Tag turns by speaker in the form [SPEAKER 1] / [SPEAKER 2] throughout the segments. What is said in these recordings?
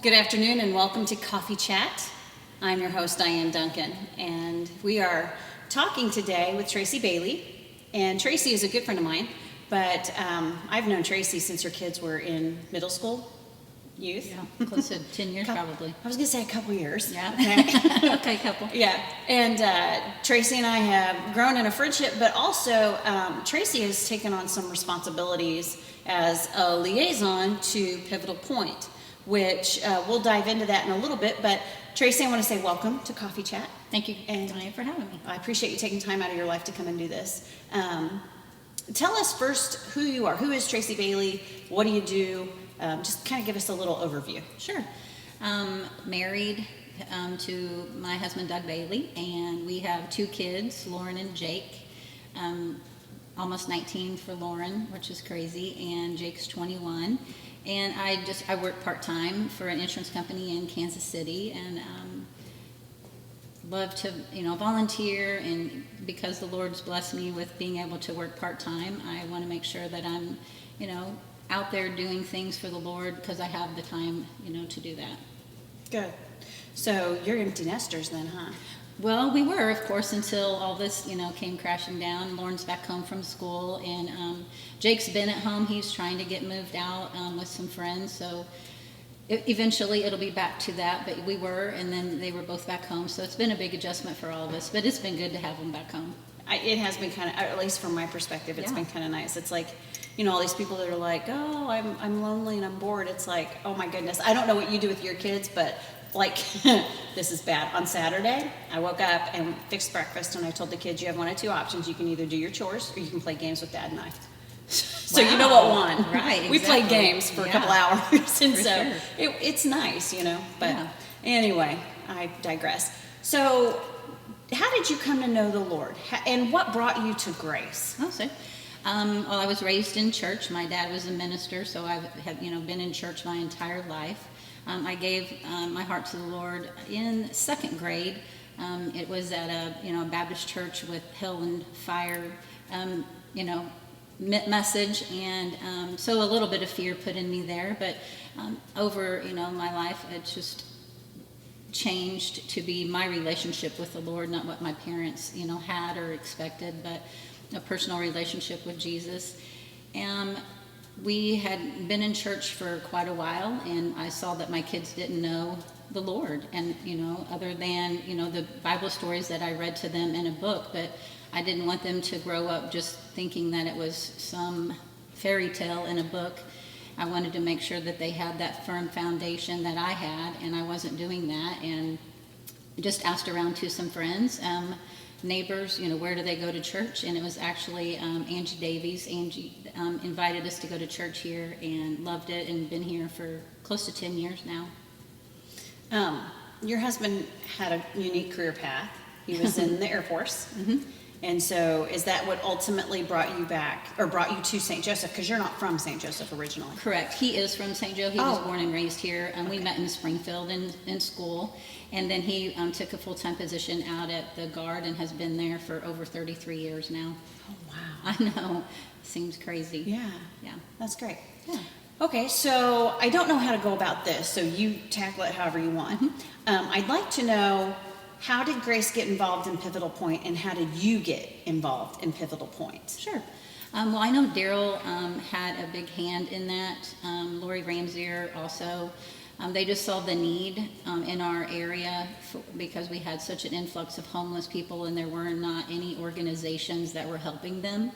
[SPEAKER 1] Good afternoon and welcome to Coffee Chat. I'm your host, Dyann Duncan, and we are talking today with Tracy Bailey. And Tracy is a good friend of mine, but I've known Tracy since her kids were in middle school, youth.
[SPEAKER 2] Yeah, close to 10 years probably.
[SPEAKER 1] I was going to say a couple years.
[SPEAKER 2] Yeah.
[SPEAKER 1] Okay.
[SPEAKER 2] Okay, couple.
[SPEAKER 1] Yeah, and Tracy and I have grown in a friendship, but also Tracy has taken on some responsibilities as a liaison to Pivotal Point, which we'll dive into that in a little bit. But Tracy, I want to say welcome to Coffee Chat.
[SPEAKER 2] Thank you,
[SPEAKER 1] And
[SPEAKER 2] Diane, for having me.
[SPEAKER 1] I appreciate you taking time out of your life to come and do this. Tell us first who you are. Who is Tracy Bailey? What do you do? Just kind of give us a little overview.
[SPEAKER 2] Sure. Married to my husband, Doug Bailey, and we have two kids, Lauren and Jake. Almost 19 for Lauren, which is crazy, and Jake's 21. And I work part-time for an insurance company in Kansas City, and love to volunteer, and because the Lord's blessed me with being able to work part-time, I want to make sure that I'm out there doing things for the Lord because I have the time to do that.
[SPEAKER 1] Good. So you're empty nesters then, huh?
[SPEAKER 2] Well, we were, of course, until all this, came crashing down. Lauren's back home from school, and Jake's been at home. He's trying to get moved out with some friends, so eventually it'll be back to that. But we were, and then they were both back home, so it's been a big adjustment for all of us. But it's been good to have them back home.
[SPEAKER 1] It has been kind of, at least from my perspective, it's been kind of nice. It's like, all these people that are like, oh, I'm lonely and I'm bored. It's like, oh my goodness, I don't know what you do with your kids, but like, this is bad. On Saturday, I woke up and fixed breakfast, and I told the kids, you have one of two options. You can either do your chores or you can play games with Dad and I. So
[SPEAKER 2] Wow.
[SPEAKER 1] You know what won.
[SPEAKER 2] Right,
[SPEAKER 1] We
[SPEAKER 2] exactly.
[SPEAKER 1] played games for a couple hours, and
[SPEAKER 2] For
[SPEAKER 1] so
[SPEAKER 2] sure.
[SPEAKER 1] it's nice, But
[SPEAKER 2] Yeah.
[SPEAKER 1] anyway, I digress. So how did you come to know the Lord? And what brought you to grace?
[SPEAKER 2] Oh, so, well, I was raised in church. My dad was a minister, so I've been in church my entire life. I gave my heart to the Lord in second grade. It was at a Baptist church with hell and fire, message, and so a little bit of fear put in me there. But over my life, it just changed to be my relationship with the Lord, not what my parents had or expected, but a personal relationship with Jesus. We had been in church for quite a while, and I saw that my kids didn't know the Lord, and other than the Bible stories that I read to them in a book, but I didn't want them to grow up just thinking that it was some fairy tale in a book. I wanted to make sure that they had that firm foundation that I had, and I wasn't doing that, and just asked around to some friends, neighbors, where do they go to church? And it was actually Angie Davies. Angie invited us to go to church here, and loved it, and been here for close to 10 years now.
[SPEAKER 1] Your husband had a unique career path. He was in the Air Force.
[SPEAKER 2] Mm-hmm.
[SPEAKER 1] And so is that what ultimately brought you back, or brought you to St. Joseph? Because you're not from St. Joseph originally.
[SPEAKER 2] Correct. He is from St. Joe. He was born and raised here. We met in Springfield in school. And then he took a full-time position out at the Guard and has been there for over 33 years now.
[SPEAKER 1] Oh, wow.
[SPEAKER 2] I know. Seems crazy.
[SPEAKER 1] Yeah.
[SPEAKER 2] Yeah.
[SPEAKER 1] That's great.
[SPEAKER 2] Yeah.
[SPEAKER 1] Okay, so I don't know how to go about this, so you tackle it however you want.
[SPEAKER 2] Mm-hmm.
[SPEAKER 1] I'd like to know, how did Grace get involved in Pivotal Point, and how did you get involved in Pivotal Point?
[SPEAKER 2] Sure. Well, I know Daryl had a big hand in that. Lori Ramsier also. They just saw the need in our area because we had such an influx of homeless people, and there were not any organizations that were helping them.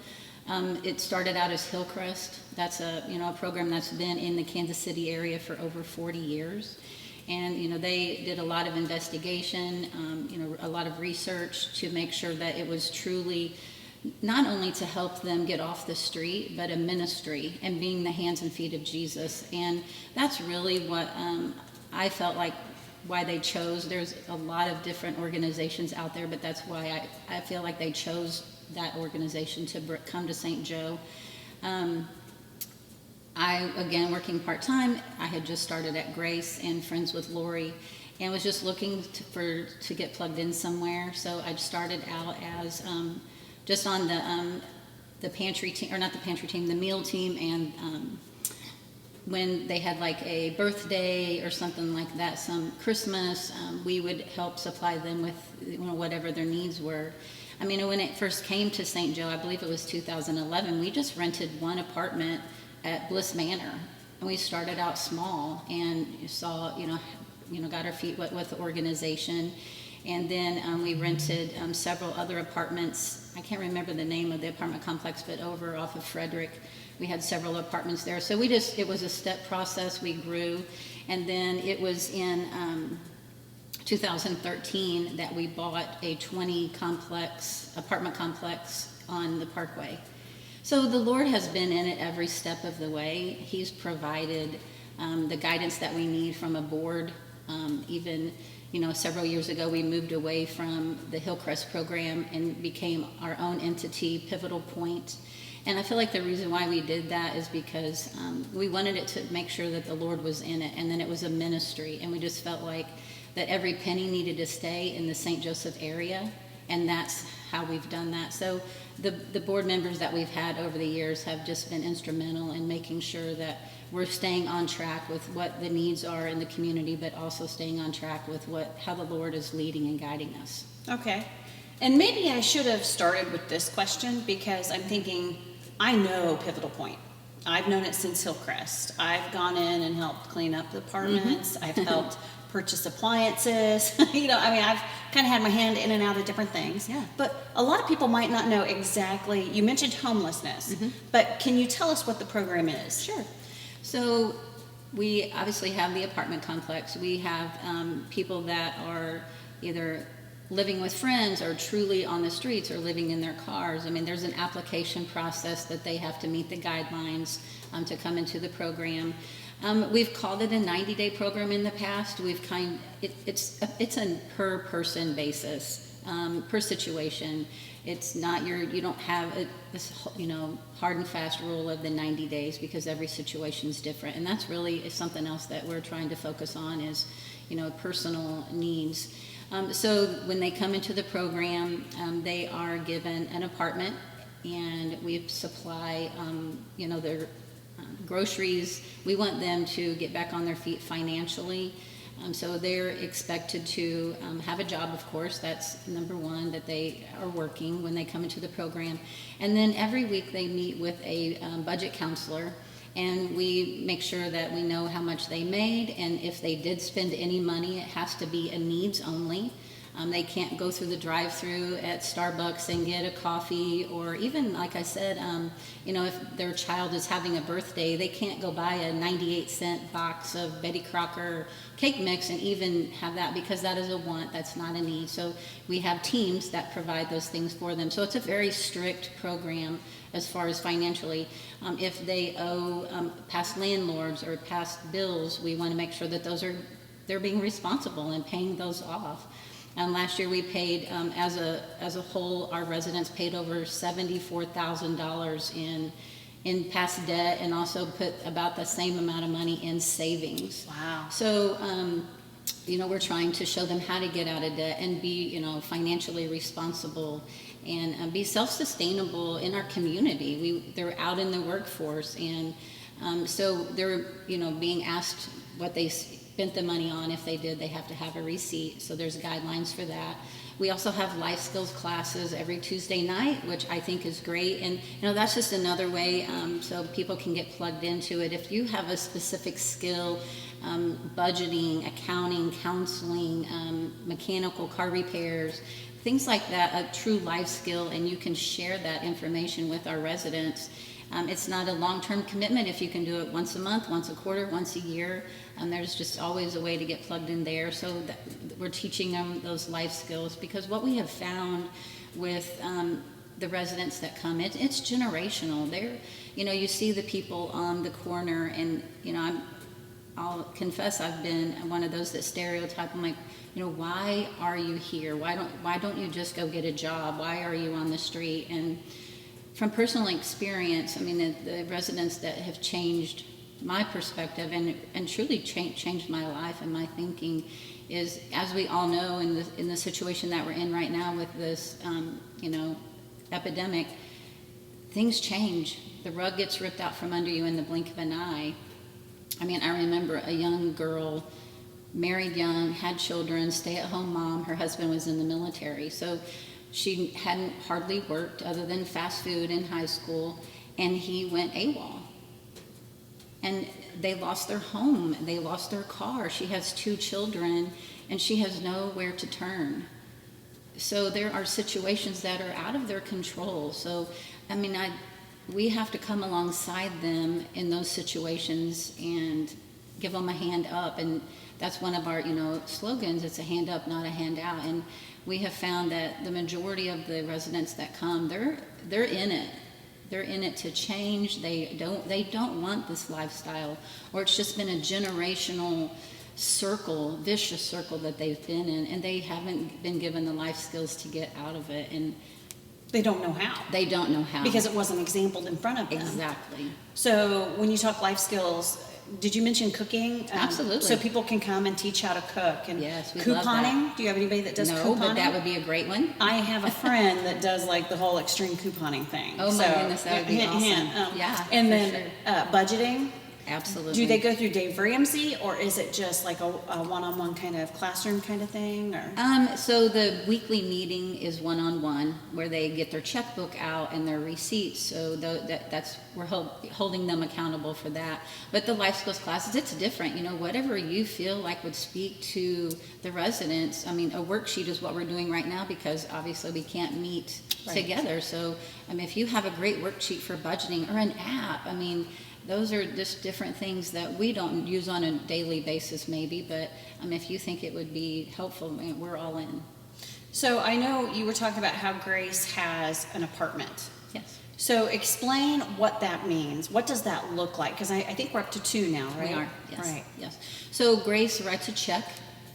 [SPEAKER 2] It started out as Hillcrest. That's a program that's been in the Kansas City area for over 40 years. And they did a lot of investigation, a lot of research to make sure that it was truly not only to help them get off the street, but a ministry and being the hands and feet of Jesus. And that's really what I felt like why they chose. There's a lot of different organizations out there, but that's why I feel like they chose that organization to come to St. Joe. I, again, working part-time, I had just started at Grace and friends with Lori, and was just looking to get plugged in somewhere. So I started out as just on the pantry team, or not the pantry team, the meal team, and when they had like a birthday or something like that, some Christmas, we would help supply them with whatever their needs were. I mean, when it first came to St. Joe, I believe it was 2011, we just rented one apartment at Bliss Manor, and we started out small and saw, got our feet wet with the organization. And then we rented several other apartments. I can't remember the name of the apartment complex, but over off of Frederick, we had several apartments there. So it was a step process. We grew. And then it was in 2013 that we bought a 20 apartment complex on the Parkway. So the Lord has been in it every step of the way. He's provided the guidance that we need from a board. Even, several years ago, we moved away from the Hillcrest program and became our own entity, Pivotal Point. And I feel like the reason why we did that is because we wanted it to make sure that the Lord was in it, and then it was a ministry, and we just felt like that every penny needed to stay in the St. Joseph area, and that's how we've done that. So the board members that we've had over the years have just been instrumental in making sure that we're staying on track with what the needs are in the community, but also staying on track with how the Lord is leading and guiding us.
[SPEAKER 1] Okay. And maybe I should have started with this question, because I'm thinking, I know Pivotal Point. I've known it since Hillcrest. I've gone in and helped clean up the apartments. I've helped purchase appliances. I've kind of had my hand in and out of different things.
[SPEAKER 2] Yeah.
[SPEAKER 1] But a lot of people might not know exactly. You mentioned homelessness, but can you tell us what the program is?
[SPEAKER 2] Sure. So we obviously have the apartment complex. We have people that are either living with friends or truly on the streets or living in their cars. I mean, there's an application process that they have to meet the guidelines to come into the program. We've called it a 90-day program in the past. It's a per person basis, per situation. It's not you don't have this hard and fast rule of the 90 days, because every situation is different, and that's really something else that we're trying to focus on is personal needs. So when they come into the program, they are given an apartment, and we supply their groceries. We want them to get back on their feet financially. So they're expected to have a job, of course. That's number one, that they are working when they come into the program. And then every week they meet with a budget counselor, and we make sure that we know how much they made, and if they did spend any money, it has to be a needs only. They can't go through the drive-through at Starbucks and get a coffee, or even, like I said, if their child is having a birthday, they can't go buy a 98-cent box of Betty Crocker cake mix and even have that, because that is a want, that's not a need. So we have teams that provide those things for them. So it's a very strict program as far as financially. If they owe past landlords or past bills, we want to make sure that they're being responsible and paying those off. Last year we paid, as a whole, our residents paid over $74,000 in past debt, and also put about the same amount of money in savings.
[SPEAKER 1] Wow. So,
[SPEAKER 2] we're trying to show them how to get out of debt and be, financially responsible, and be self-sustainable in our community. They're out in the workforce, and so they're, being asked what they spent the money on. If they did, they have to have a receipt. So there's guidelines for that. We also have life skills classes every Tuesday night, which I think is great. And that's just another way so people can get plugged into it. If you have a specific skill, budgeting, accounting, counseling, mechanical car repairs, things like that, a true life skill, and you can share that information with our residents. It's not a long-term commitment. If you can do it once a month, once a quarter, once a year, there's just always a way to get plugged in there. So we're teaching them those life skills, because what we have found with the residents that come, it's generational. You see the people on the corner, and I'll confess I've been one of those that stereotype. I'm like, why are you here? Why don't you just go get a job? Why are you on the street? And from personal experience, the residents that have changed my perspective and truly changed my life and my thinking is, as we all know, in the situation that we're in right now with this, epidemic, things change. The rug gets ripped out from under you in the blink of an eye. I mean, I remember a young girl, married young, had children, stay-at-home mom. Her husband was in the military, so she hadn't hardly worked other than fast food in high school, and he went AWOL. And they lost their home, they lost their car. She has 2 children, and she has nowhere to turn. So there are situations that are out of their control. So, I mean, we have to come alongside them in those situations and give them a hand up. And that's one of our, slogans. It's a hand up, not a handout. And we have found that the majority of the residents that come, they're in it. They're in it to change. They don't want this lifestyle, or it's just been a generational circle, vicious circle that they've been in, and they haven't been given the life skills to get out of it. And
[SPEAKER 1] they don't know how.
[SPEAKER 2] They don't know how.
[SPEAKER 1] Because it wasn't exampled in front of them.
[SPEAKER 2] Exactly.
[SPEAKER 1] So when you talk life skills, did you mention cooking?
[SPEAKER 2] Absolutely.
[SPEAKER 1] So people can come and teach how to cook. And
[SPEAKER 2] yes, we
[SPEAKER 1] couponing?
[SPEAKER 2] love that.
[SPEAKER 1] Do you have anybody that does couponing?
[SPEAKER 2] No, but that would be a great one.
[SPEAKER 1] I have a friend that does like the whole extreme couponing thing.
[SPEAKER 2] Oh my goodness, that would be awesome.
[SPEAKER 1] Yeah. And then budgeting.
[SPEAKER 2] Absolutely.
[SPEAKER 1] Do they go through Dave Ramsey, or is it just like a one-on-one kind of classroom kind of thing? Or
[SPEAKER 2] so the weekly meeting is one-on-one, where they get their checkbook out and their receipts. So that's we're holding them accountable for that. But the life skills classes, it's different. Whatever you feel like would speak to the residents. I mean, a worksheet is what we're doing right now because obviously we can't meet together. So if you have a great worksheet for budgeting or an app, those are just different things that we don't use on a daily basis maybe, but if you think it would be helpful, we're all in.
[SPEAKER 1] So I know you were talking about how Grace has an apartment.
[SPEAKER 2] Yes.
[SPEAKER 1] So explain what that means. What does that look like? Because I think we're up to 2 now, right?
[SPEAKER 2] We are, yes.
[SPEAKER 1] Right.
[SPEAKER 2] Yes. So Grace writes a check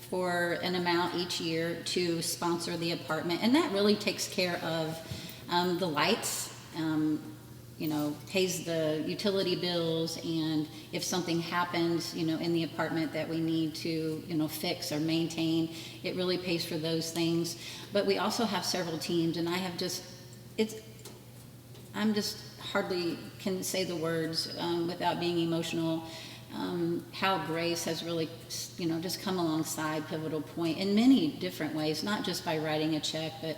[SPEAKER 2] for an amount each year to sponsor the apartment, and that really takes care of the lights, pays the utility bills, and if something happens, in the apartment that we need to, fix or maintain, it really pays for those things. But we also have several teams, and I'm just hardly can say the words without being emotional, how Grace has really, just come alongside Pivotal Point in many different ways, not just by writing a check, but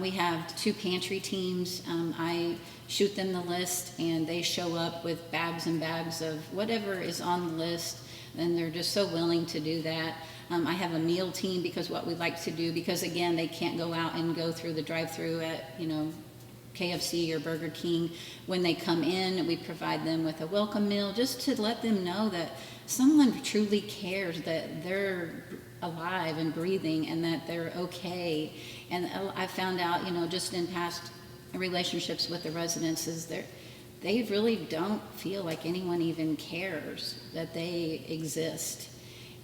[SPEAKER 2] we have 2 pantry teams. I shoot them the list, and they show up with bags and bags of whatever is on the list, and they're just so willing to do that. I have a meal team because what we like to do, because again, they can't go out and go through the drive-through at, KFC or Burger King. When they come in, we provide them with a welcome meal just to let them know that someone truly cares, that they're alive and breathing and that they're okay. And I found out, just in past relationships with the residents, is they really don't feel like anyone even cares that they exist.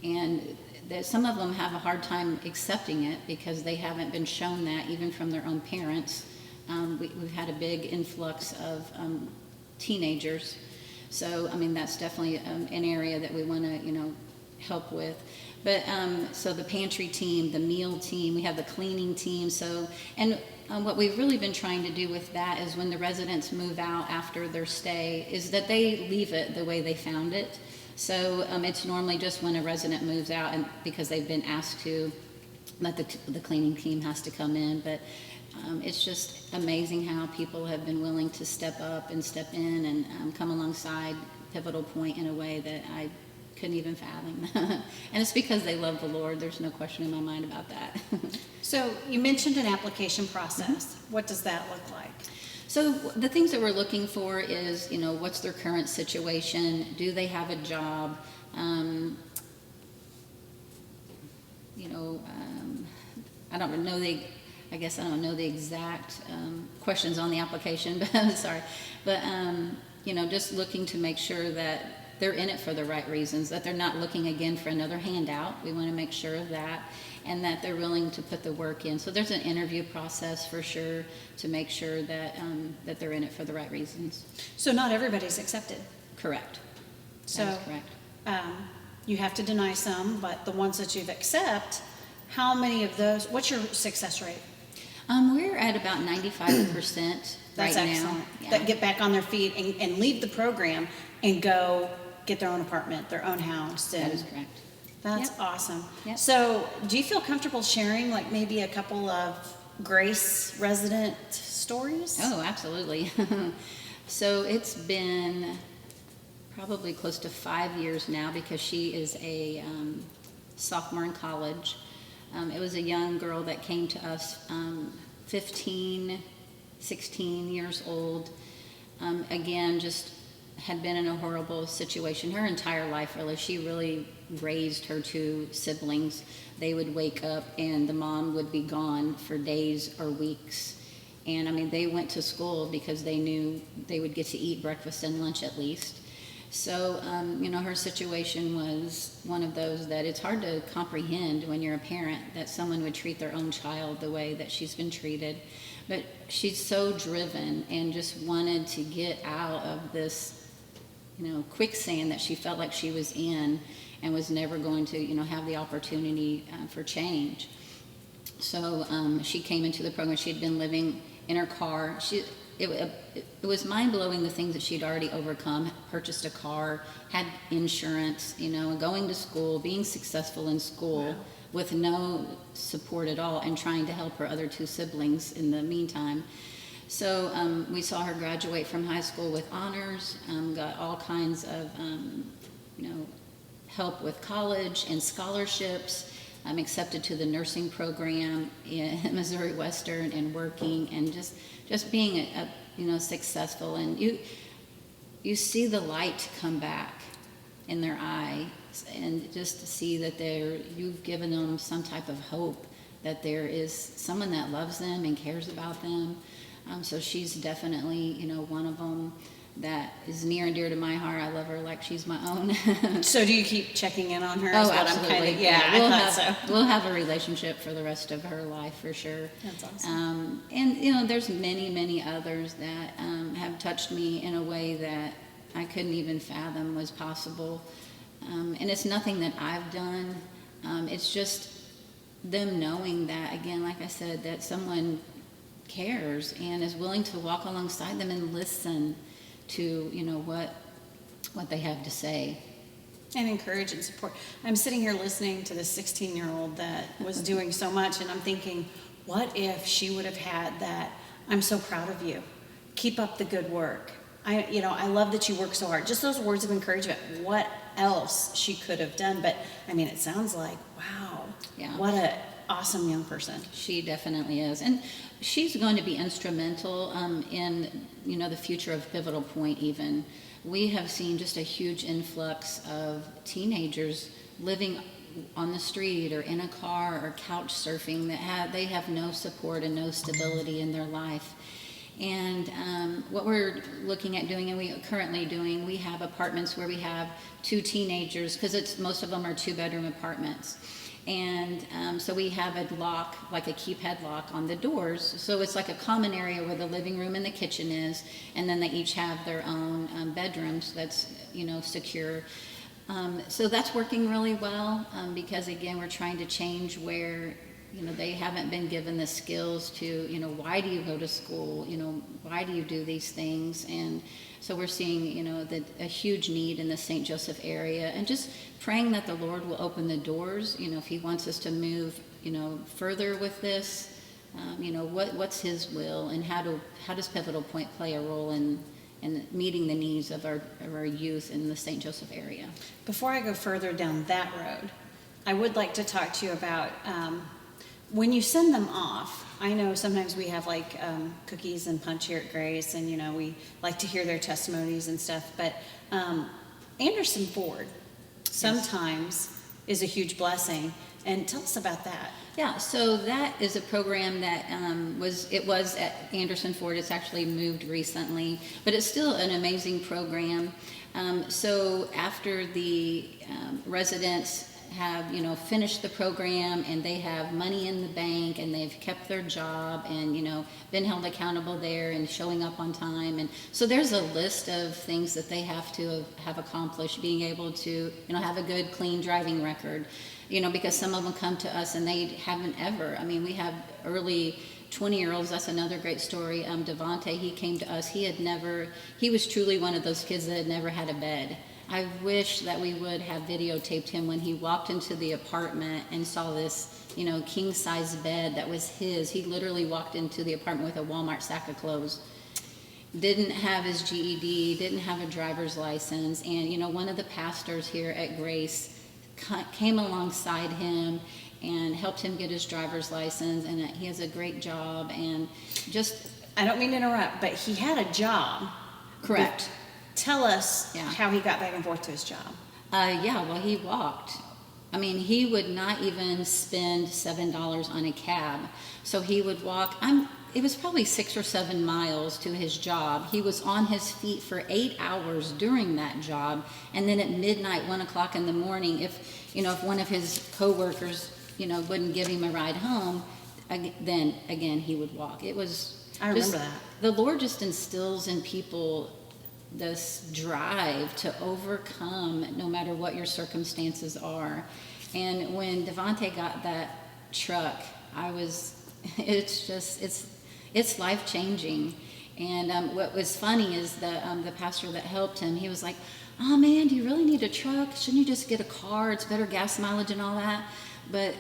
[SPEAKER 2] And that some of them have a hard time accepting it because they haven't been shown that even from their own parents. We've had a big influx of teenagers, so that's definitely an area that we want to help with. But so the pantry team, the meal team, we have the cleaning team. So what we've really been trying to do with that is when the residents move out after their stay, is that they leave it the way they found it. So it's normally just when a resident moves out, and because they've been asked to, that the cleaning team has to come in. But it's just amazing how people have been willing to step up and step in and come alongside Pivotal Point in a way that I couldn't even fathom. And it's because they love the Lord. There's no question in my mind about that.
[SPEAKER 1] So you mentioned an application process. What does that look like?
[SPEAKER 2] So the things that we're looking for is, what's their current situation? Do they have a job? I guess I don't know the exact questions on the application, but I'm sorry. But, just looking to make sure that they're in it for the right reasons, that they're not looking again for another handout. We want to make sure of that, and that they're willing to put the work in. So there's an interview process for sure to make sure that that they're in it for the right reasons.
[SPEAKER 1] So not everybody's accepted.
[SPEAKER 2] Correct.
[SPEAKER 1] So
[SPEAKER 2] that is correct.
[SPEAKER 1] You have to deny some, but the ones that you've accept, how many of those, what's your success rate?
[SPEAKER 2] We're at about 95%
[SPEAKER 1] That's
[SPEAKER 2] right
[SPEAKER 1] excellent.
[SPEAKER 2] now. Yeah.
[SPEAKER 1] That get back on their feet and leave the program and go get their own apartment, their own house.
[SPEAKER 2] That is correct.
[SPEAKER 1] That's
[SPEAKER 2] Yep.
[SPEAKER 1] awesome.
[SPEAKER 2] Yep.
[SPEAKER 1] So do you feel comfortable sharing like maybe a couple of Grace resident stories?
[SPEAKER 2] Oh, absolutely. So it's been probably close to 5 years now, because she is a sophomore in college. It was a young girl that came to us, 15, 16 years old. Again, just had been in a horrible situation her entire life, really. She really raised her two siblings. They would wake up and the mom would be gone for days or weeks. And I mean, they went to school because they knew they would get to eat breakfast and lunch at least. So, you know, her situation was one of those that it's hard to comprehend when you're a parent, that someone would treat their own child the way that she's been treated. But she's so driven and just wanted to get out of this, you know, quicksand that she felt like she was in, and was never going to, you know, have the opportunity for change. So she came into the program. She had been living in her car. It was mind-blowing, the things that she'd already overcome. Purchased a car, had insurance, you know, going to school, being successful in school. Wow. With no support at all, and trying to help her other two siblings in the meantime. So we saw her graduate from high school with honors, got all kinds of you know, help with college and scholarships, accepted to the nursing program in Missouri Western, and working, and just being a you know, successful. And you see the light come back in their eye, and just to see that you've given them some type of hope, that there is someone that loves them and cares about them. So she's definitely, you know, one of them that is near and dear to my heart. I love her like she's my own.
[SPEAKER 1] So do you keep checking in on her?
[SPEAKER 2] Oh, absolutely.
[SPEAKER 1] Yeah,
[SPEAKER 2] we'll have a relationship for the rest of her life, for sure.
[SPEAKER 1] That's awesome.
[SPEAKER 2] And, you know, there's many others that have touched me in a way that I couldn't even fathom was possible. And it's nothing that I've done. It's just them knowing that, again, like I said, that someone cares and is willing to walk alongside them and listen to, you know, what they have to say.
[SPEAKER 1] And encourage and support. I'm sitting here listening to this 16-year-old that was doing so much, and I'm thinking, what if she would have had that, I'm so proud of you, keep up the good work, I love that you work so hard. Just those words of encouragement. What else she could have done? But I mean, it sounds like, wow,
[SPEAKER 2] yeah,
[SPEAKER 1] what a awesome young person.
[SPEAKER 2] She definitely is, and she's going to be instrumental in, you know, the future of Pivotal Point. Even we have seen just a huge influx of teenagers living on the street or in a car or couch surfing, that they have no support and no stability in their life. And what we're looking at doing, and we currently doing, we have apartments where we have two teenagers, because most of them are 2-bedroom apartments. And so we have a lock, like a keypad lock on the doors. So it's like a common area where the living room and the kitchen is, and then they each have their own bedrooms that's, you know, secure. So that's working really well, because again, we're trying to change where, you know, they haven't been given the skills to, you know, why do you go to school? You know, why do you do these things? And so we're seeing, you know, a huge need in the St. Joseph area, and just praying that the Lord will open the doors, you know, if He wants us to move, you know, further with this, you know, what's His will, and how does Pivotal Point play a role in meeting the needs of our youth in the St. Joseph area.
[SPEAKER 1] Before I go further down that road, I would like to talk to you about when you send them off. I know sometimes we have like cookies and punch here at Grace, and you know, we like to hear their testimonies and stuff, but Anderson Ford sometimes is a huge blessing. And tell us about that.
[SPEAKER 2] Yeah, so that is a program that was at Anderson Ford. It's actually moved recently, but it's still an amazing program. So after the residents have, you know, finished the program and they have money in the bank and they've kept their job and, you know, been held accountable there and showing up on time, and so there's a list of things that they have to have accomplished, being able to, you know, have a good clean driving record, you know, because some of them come to us and they haven't ever, I mean, we have early 20-year-olds. That's another great story. Devontae, he came to us. He was truly one of those kids that had never had a bed. I wish that we would have videotaped him when he walked into the apartment and saw this, king size bed that was his. He literally walked into the apartment with a Walmart sack of clothes. Didn't have his GED, didn't have a driver's license. And, one of the pastors here at Grace came alongside him and helped him get his driver's license. And he has a great job. And just...
[SPEAKER 1] I don't mean to interrupt, but he had a job.
[SPEAKER 2] Correct.
[SPEAKER 1] Tell us how he got back and forth to his job.
[SPEAKER 2] Well, he walked. I mean, he would not even spend $7 on a cab. So he would walk. It was probably 6 or 7 miles to his job. He was on his feet for 8 hours during that job. And then at midnight, 1 o'clock in the morning, if one of his coworkers, wouldn't give him a ride home, then again, he would walk.
[SPEAKER 1] I remember that.
[SPEAKER 2] The Lord just instills in people this drive to overcome no matter what your circumstances are. And when Devontae got that truck, it's life-changing. And what was funny is the pastor that helped him, he was like, "Oh man, do you really need a truck? Shouldn't you just get a car? It's better gas mileage and all that." But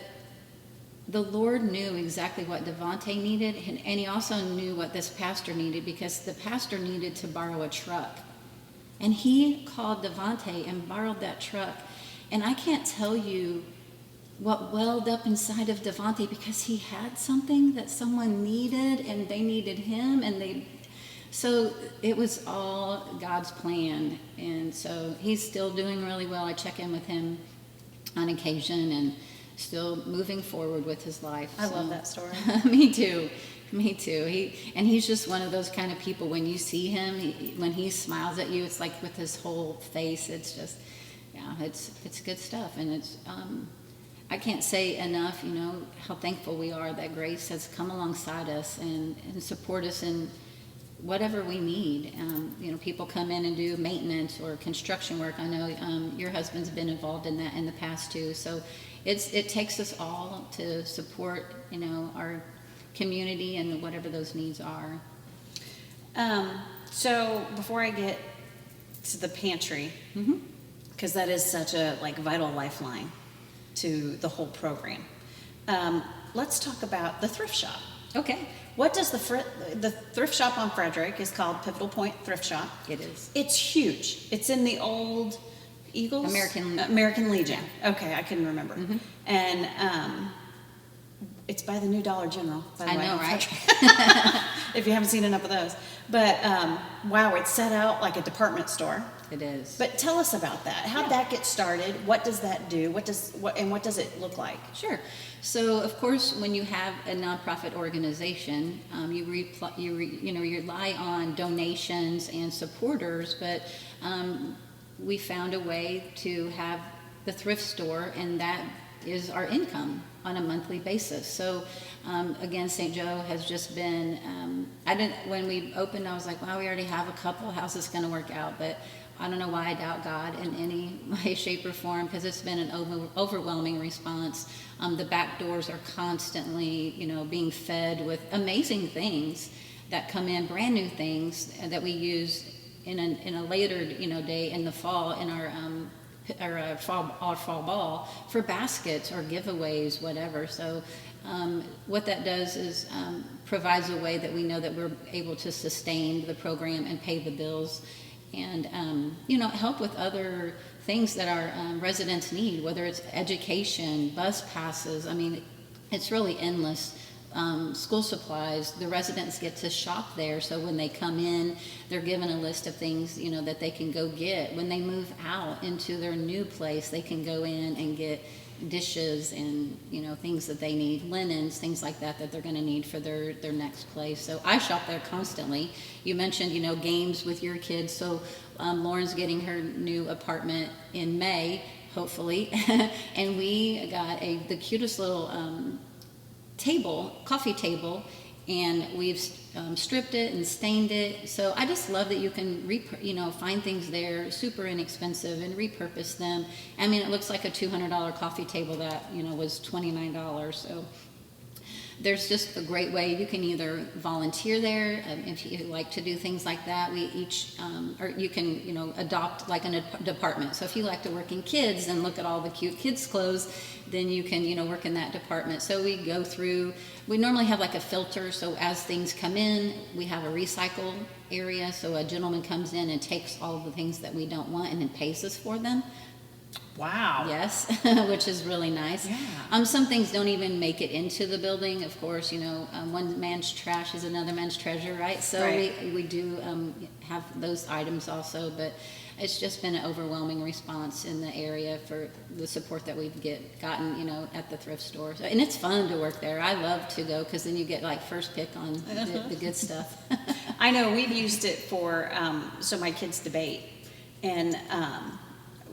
[SPEAKER 2] the Lord knew exactly what Devontae needed, and he also knew what this pastor needed, because the pastor needed to borrow a truck. And he called Devontae and borrowed that truck. And I can't tell you what welled up inside of Devontae, because he had something that someone needed, and they needed him, so it was all God's plan. And so he's still doing really well. I check in with him on occasion, and still moving forward with his life.
[SPEAKER 1] I love that story.
[SPEAKER 2] Me too. He's just one of those kind of people, when you see him, when he smiles at you, it's like with his whole face, it's just, it's good stuff. And it's, I can't say enough, how thankful we are that Grace has come alongside us and support us in whatever we need. People come in and do maintenance or construction work. I know your husband's been involved in that in the past too. So it takes us all to support, our community and whatever those needs are.
[SPEAKER 1] So before I get to the pantry, because that is such a vital lifeline to the whole program, let's talk about the thrift shop.
[SPEAKER 2] Okay.
[SPEAKER 1] What does the thrift shop on Frederick is called Pivotal Point Thrift Shop.
[SPEAKER 2] It is.
[SPEAKER 1] It's huge. It's in the old Eagles?
[SPEAKER 2] American
[SPEAKER 1] Legion. Yeah. Okay, I couldn't remember. And it's by the new Dollar General, by the way.
[SPEAKER 2] I know, right?
[SPEAKER 1] If you haven't seen enough of those. But wow, it's set out like a department store.
[SPEAKER 2] It is.
[SPEAKER 1] But tell us about that. How'd that get started? What does that do? What does it look like?
[SPEAKER 2] Sure. So, of course, when you have a nonprofit organization, you rely on donations and supporters, but we found a way to have the thrift store, and that is our income on a monthly basis. So, again, St. Joe has just been, when we opened, I was like, wow, we already have a couple. How's this going to work out? But I don't know why I doubt God in any way, shape, or form, because it's been an overwhelming response. The back doors are constantly, being fed with amazing things that come in, brand new things that we use in a later, day in the fall in our fall ball for baskets or giveaways, whatever. So what that does is provides a way that we know that we're able to sustain the program and pay the bills, and help with other things that our residents need, whether it's education, bus passes. I mean, it's really endless. School supplies, the residents get to shop there, so when they come in, they're given a list of things, that they can go get. When they move out into their new place, they can go in and get dishes and, things that they need, linens, things like that they're going to need for their next place. So I shop there constantly. You mentioned, games with your kids. So Lauren's getting her new apartment in May, hopefully, and we got the cutest little coffee table, and we've stripped it and stained it. So I just love that you can find things there super inexpensive and repurpose them. I mean, it looks like a $200 coffee table that was $29. So there's just a great way. You can either volunteer there if you like to do things like that. We each, or you can, adopt like a department. So if you like to work in kids and look at all the cute kids' clothes, then you can, work in that department. So we go through, we normally have like a filter. So as things come in, we have a recycle area. So a gentleman comes in and takes all of the things that we don't want and then pays us for them.
[SPEAKER 1] Wow.
[SPEAKER 2] Yes, which is really nice.
[SPEAKER 1] Yeah.
[SPEAKER 2] Some things don't even make it into the building. Of course, one man's trash is another man's treasure, right? So
[SPEAKER 1] right.
[SPEAKER 2] we do have those items also, but it's just been an overwhelming response in the area for the support that we've gotten, at the thrift store. And it's fun to work there. I love to go because then you get like first pick on the good stuff.
[SPEAKER 1] I know we've used it for, so my kids debate. And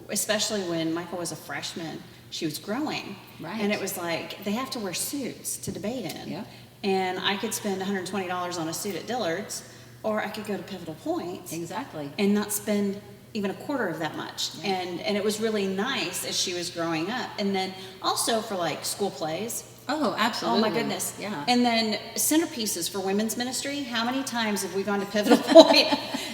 [SPEAKER 1] especially when Michael was a freshman, she was growing.
[SPEAKER 2] Right.
[SPEAKER 1] And it was like, they have to wear suits to debate in.
[SPEAKER 2] Yeah.
[SPEAKER 1] And I could spend $120 on a suit at Dillard's, or I could go to Pivotal Point.
[SPEAKER 2] Exactly.
[SPEAKER 1] And not spend even a quarter of that much.
[SPEAKER 2] Yeah.
[SPEAKER 1] And it was really nice as she was growing up. And then also for like school plays.
[SPEAKER 2] Oh, absolutely.
[SPEAKER 1] Oh my goodness.
[SPEAKER 2] Yeah.
[SPEAKER 1] And then centerpieces for women's ministry. How many times have we gone to Pivotal Point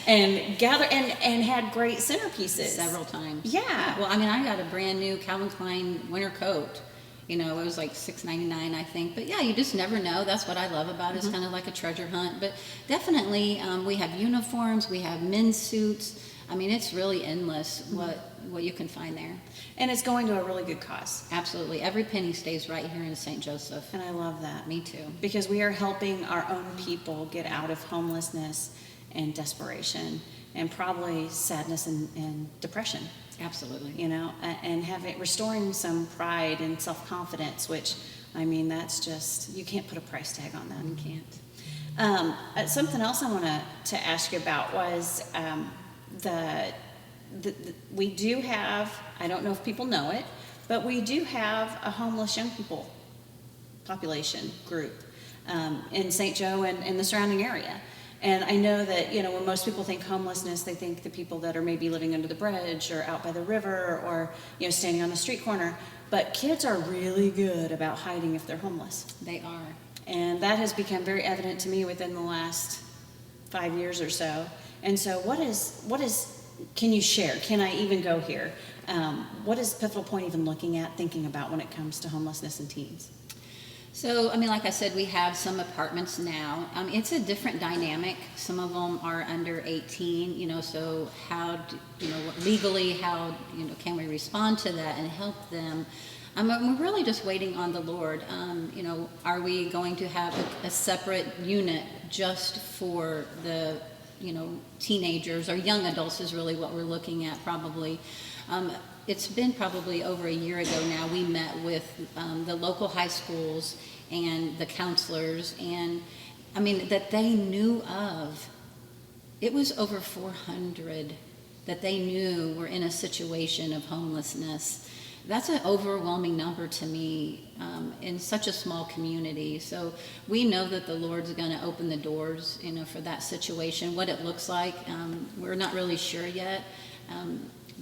[SPEAKER 1] and gathered and had great centerpieces?
[SPEAKER 2] Several times.
[SPEAKER 1] Yeah.
[SPEAKER 2] Well, I got a brand new Calvin Klein winter coat. It was like $6.99, I think. But yeah, you just never know. That's what I love about it. It's kind of like a treasure hunt. But definitely, we have uniforms. We have men's suits. It's really endless what you can find there.
[SPEAKER 1] And it's going to a really good cause.
[SPEAKER 2] Absolutely. Every penny stays right here in St. Joseph.
[SPEAKER 1] And I love that.
[SPEAKER 2] Me too.
[SPEAKER 1] Because we are helping our own people get out of homelessness and desperation and probably sadness and depression.
[SPEAKER 2] Absolutely.
[SPEAKER 1] And restoring some pride and self-confidence, which, that's just, you can't put a price tag on that.
[SPEAKER 2] You can't.
[SPEAKER 1] Something else I wanted to ask you about was we do have, I don't know if people know it, but we do have a homeless young people population group in St. Joe and in the surrounding area. And I know that, when most people think homelessness, they think the people that are maybe living under the bridge or out by the river or, standing on the street corner. But kids are really good about hiding if they're homeless.
[SPEAKER 2] They are.
[SPEAKER 1] And that has become very evident to me within the last 5 years or so. And so what is, can you share? Can I even go here? What is Pivotal Point even looking at, thinking about when it comes to homelessness and teens?
[SPEAKER 2] So, like I said, we have some apartments now. It's a different dynamic. Some of them are under 18, so how, legally, how, can we respond to that and help them? We're really just waiting on the Lord. Are we going to have a separate unit just for the, teenagers or young adults is really what we're looking at probably. It's been probably over a year ago now. We met with the local high schools and the counselors, and that they knew of. It was over 400 that they knew were in a situation of homelessness. That's an overwhelming number to me in such a small community. So we know that the Lord's going to open the doors, for that situation. What it looks like, we're not really sure yet.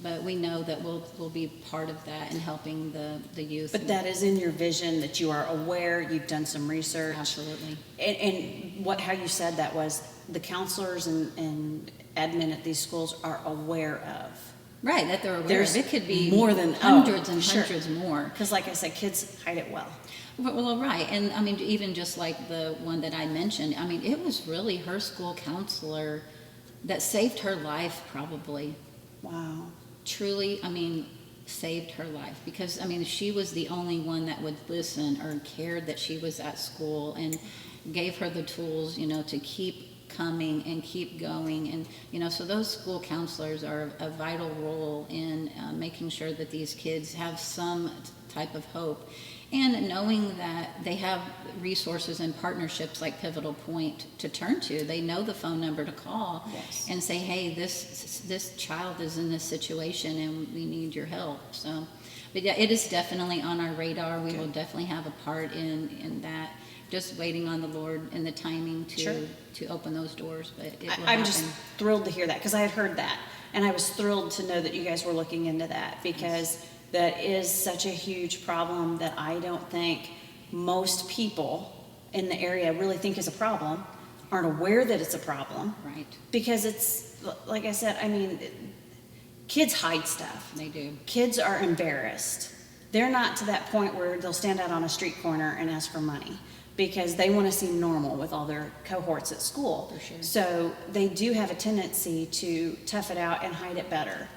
[SPEAKER 2] But we know that we'll be part of that in helping the youth.
[SPEAKER 1] But that is in your vision, that you are aware, you've done some research.
[SPEAKER 2] Absolutely.
[SPEAKER 1] And how you said that was the counselors and admin at these schools are aware of.
[SPEAKER 2] Right, that they're aware of. It could be
[SPEAKER 1] more than
[SPEAKER 2] hundreds and hundreds more.
[SPEAKER 1] Because like I said, kids hide it well.
[SPEAKER 2] Well, right. And even just like the one that I mentioned, it was really her school counselor that saved her life probably.
[SPEAKER 1] Wow.
[SPEAKER 2] Truly, saved her life because, she was the only one that would listen or cared that she was at school and gave her the tools, to keep coming and keep going. And, so those school counselors are a vital role in making sure that these kids have some type of hope. And knowing that they have resources and partnerships like Pivotal Point to turn to. They know the phone number to call.
[SPEAKER 1] Yes.
[SPEAKER 2] And say, hey, this child is in this situation and we need your help. So, but yeah, it is definitely on our radar. We will definitely have a part in that. Just waiting on the Lord and the timing to open those doors. But
[SPEAKER 1] I'm just thrilled to hear that because I had heard that. And I was thrilled to know that you guys were looking into that because that is such a huge problem that I don't think most people in the area really think is a problem, aren't aware that it's a problem.
[SPEAKER 2] Right.
[SPEAKER 1] Because it's, like I said, I mean, kids hide stuff.
[SPEAKER 2] They do.
[SPEAKER 1] Kids are embarrassed. They're not to that point where they'll stand out on a street corner and ask for money because they want to seem normal with all their cohorts at school.
[SPEAKER 2] For sure.
[SPEAKER 1] So they do have a tendency to tough it out and hide it better.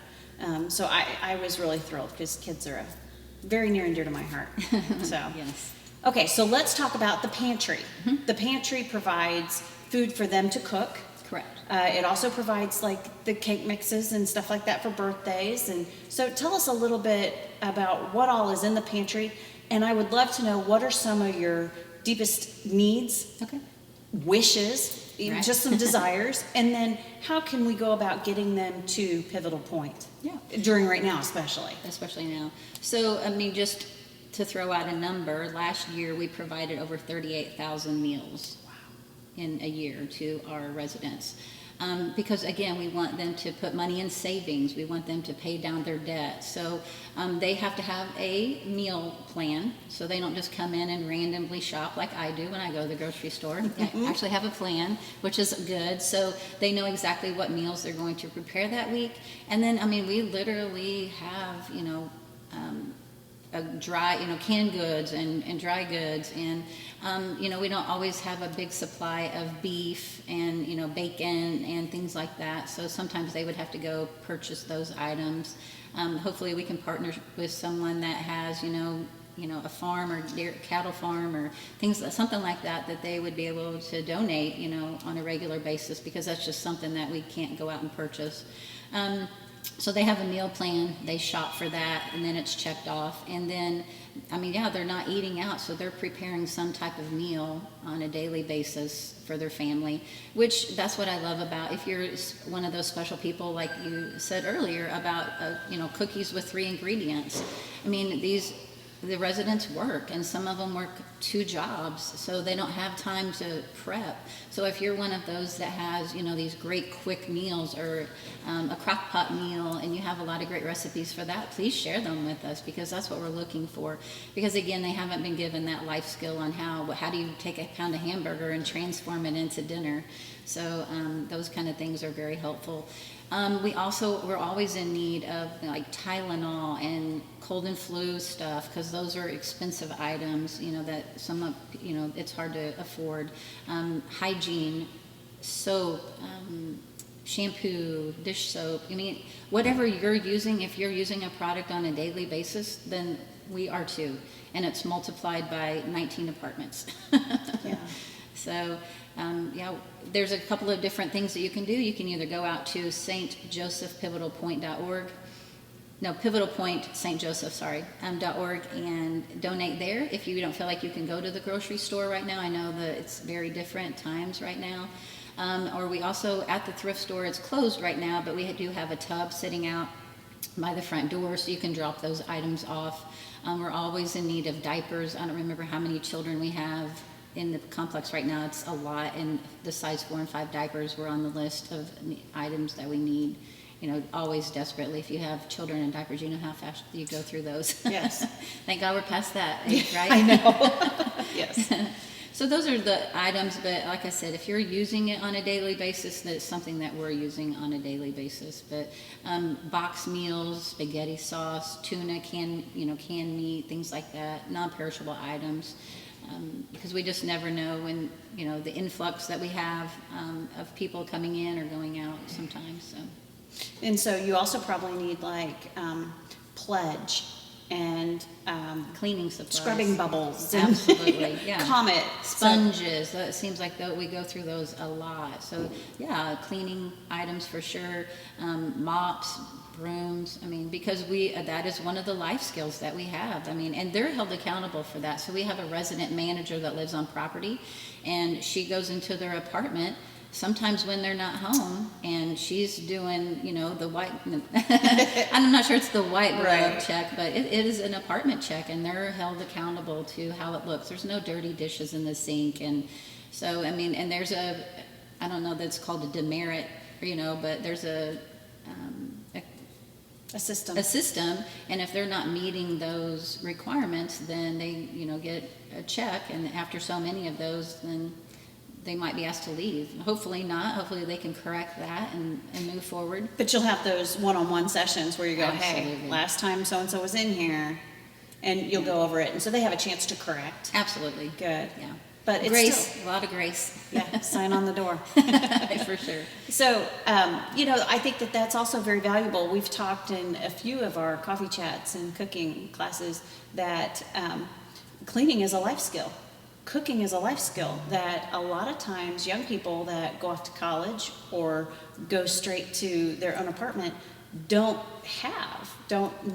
[SPEAKER 1] So I was really thrilled because kids are very near and dear to my heart. So
[SPEAKER 2] Yes.
[SPEAKER 1] Okay, so let's talk about the pantry.
[SPEAKER 2] Mm-hmm.
[SPEAKER 1] The pantry provides food for them to cook.
[SPEAKER 2] Correct.
[SPEAKER 1] It also provides like the cake mixes and stuff like that for birthdays. And so tell us a little bit about what all is in the pantry. And I would love to know, what are some of your deepest needs,
[SPEAKER 2] Okay.
[SPEAKER 1] wishes, even
[SPEAKER 2] Right.
[SPEAKER 1] just some desires, and then how can we go about getting them to Pivotal Point?
[SPEAKER 2] Yeah.
[SPEAKER 1] During right now, especially.
[SPEAKER 2] Especially now. So, I mean, just to throw out a number, last year we provided over 38,000 meals in a year to our residents. Because again, we want them to put money in savings. We want them to pay down their debt. So they have to have a meal plan, so they don't just come in and randomly shop like I do when I go to the grocery store. I actually have a plan, which is good. So they know exactly what meals they're going to prepare that week. And then, I mean, we literally have, a dry, canned goods and dry goods, and we don't always have a big supply of beef and bacon and things like that. So sometimes they would have to go purchase those items. Hopefully, we can partner with someone that has a farm or cattle farm or something like that they would be able to donate on a regular basis, because that's just something that we can't go out and purchase. So they have a meal plan, they shop for that, and then it's checked off. And then, they're not eating out, so they're preparing some type of meal on a daily basis for their family, which that's what I love about, if you're one of those special people, like you said earlier, about, cookies with 3 ingredients. The residents work, and some of them work 2 jobs, so they don't have time to prep. So if you're one of those that has, these great quick meals, or a crock pot meal, and you have a lot of great recipes for that, please share them with us, because that's what we're looking for. Because again, they haven't been given that life skill on how do you take a pound of hamburger and transform it into dinner. So those kind of things are very helpful. We're always in need of like Tylenol and cold and flu stuff, because those are expensive items, that it's hard to afford. Hygiene, soap, shampoo, dish soap. Whatever you're using, if you're using a product on a daily basis, then we are too. And it's multiplied by 19 apartments.
[SPEAKER 1] Yeah.
[SPEAKER 2] So, there's a couple of different things that you can do. You can either go out to stjosephpivotalpoint.org. No, Pivotal Point, St. Joseph, sorry, .org, and donate there. If you don't feel like you can go to the grocery store right now, I know that it's very different times right now. Or we also, at the thrift store, it's closed right now, but we do have a tub sitting out by the front door, so you can drop those items off. We're always in need of diapers. I don't remember how many children we have in the complex right now. It's a lot, and the size 4 and 5 diapers were on the list of items that we need, always desperately. If you have children in diapers, you know how fast you go through those.
[SPEAKER 1] Yes.
[SPEAKER 2] Thank God we're past that age, right?
[SPEAKER 1] I know. Yes.
[SPEAKER 2] So those are the items, but like I said, if you're using it on a daily basis, that's something that we're using on a daily basis. But box meals, spaghetti sauce, tuna, canned meat, things like that, non-perishable items. Because we just never know when, the influx that we have of people coming in or going out sometimes. So.
[SPEAKER 1] And so you also probably need like Pledge and
[SPEAKER 2] Cleaning supplies.
[SPEAKER 1] scrubbing bubbles.
[SPEAKER 2] Absolutely, yeah.
[SPEAKER 1] Comet.
[SPEAKER 2] Sponges. It seems like we go through those a lot. So, yeah, cleaning items for sure. Mops, brooms. Because that is one of the life skills that we have. And they're held accountable for that. So we have a resident manager that lives on property, and she goes into their apartment sometimes when they're not home, and she's doing, the white, I'm not sure it's the white glove
[SPEAKER 1] Right.
[SPEAKER 2] check, but it is an apartment check, and they're held accountable to how it looks. There's no dirty dishes in the sink, and so, and there's I don't know that's called a demerit, but there's
[SPEAKER 1] A system.
[SPEAKER 2] a system, and if they're not meeting those requirements, then they, get a check, and after so many of those, then they might be asked to leave. Hopefully not. Hopefully they can correct that and move forward.
[SPEAKER 1] But you'll have those one-on-one sessions where you go, hey,
[SPEAKER 2] Absolutely.
[SPEAKER 1] last time so-and-so was in here, and you'll go over it, and so they have a chance to correct.
[SPEAKER 2] Absolutely.
[SPEAKER 1] Good.
[SPEAKER 2] Yeah.
[SPEAKER 1] But it's
[SPEAKER 2] Grace,
[SPEAKER 1] still,
[SPEAKER 2] a lot of grace.
[SPEAKER 1] yeah, sign on the door.
[SPEAKER 2] For sure.
[SPEAKER 1] So, I think that that's also very valuable. We've talked in a few of our coffee chats and cooking classes that cleaning is a life skill. Cooking is a life skill that a lot of times young people that go off to college or go straight to their own apartment don't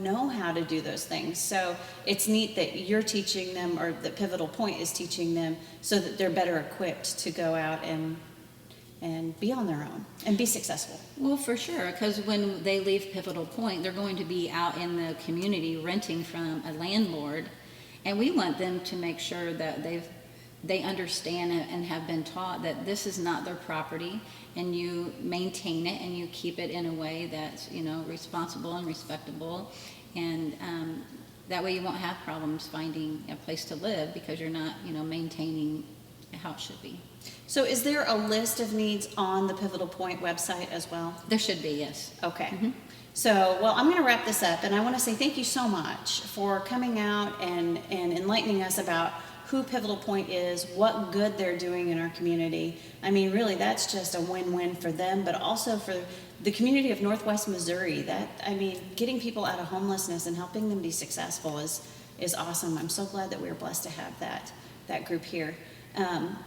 [SPEAKER 1] know how to do those things. So it's neat that you're teaching them, or that Pivotal Point is teaching them, so that they're better equipped to go out and be on their own and be successful.
[SPEAKER 2] Well, for sure, because when they leave Pivotal Point, they're going to be out in the community renting from a landlord, and we want them to make sure that they understand and have been taught that this is not their property, and you maintain it and you keep it in a way that's responsible and respectable, and that way you won't have problems finding a place to live because you're not maintaining how it should be.
[SPEAKER 1] So is there a list of needs on the Pivotal Point website as well?
[SPEAKER 2] There should be, yes.
[SPEAKER 1] Okay.
[SPEAKER 2] Mm-hmm.
[SPEAKER 1] So, well, I'm going to wrap this up, and I want to say thank you so much for coming out and enlightening us about who Pivotal Point is, what good they're doing in our community. I mean, really, that's just a win-win for them, but also for the community of Northwest Missouri. Getting people out of homelessness and helping them be successful is awesome. I'm so glad that we were blessed to have that group here.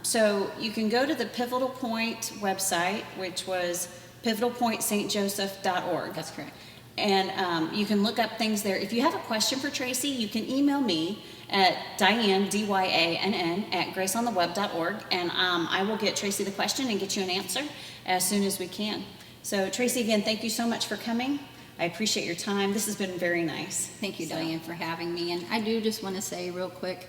[SPEAKER 1] So you can go to the Pivotal Point website, which was pivotalpointstjoseph.org.
[SPEAKER 2] That's correct.
[SPEAKER 1] And you can look up things there. If you have a question for Tracy, you can email me at Dyann, Dyann, at graceontheweb.org, and I will get Tracy the question and get you an answer as soon as we can. So Tracy, again, thank you so much for coming. I appreciate your time. This has been very nice.
[SPEAKER 2] Thank you, Dyann, for having me. And I do just want to say real quick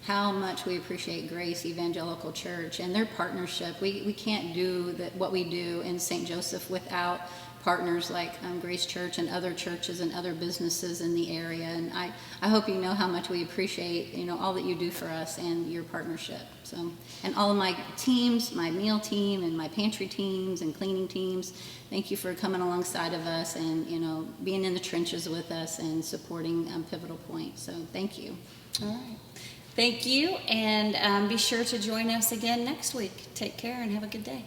[SPEAKER 2] how much we appreciate Grace Evangelical Church and their partnership. We can't do what we do in St. Joseph without partners like Grace Church and other churches and other businesses in the area. And I hope you know how much we appreciate all that you do for us and your partnership. So, and all of my teams, my meal team and my pantry teams and cleaning teams, thank you for coming alongside of us and being in the trenches with us and supporting Pivotal Point. So thank you.
[SPEAKER 1] All right. Thank you, and be sure to join us again next week. Take care and have a good day.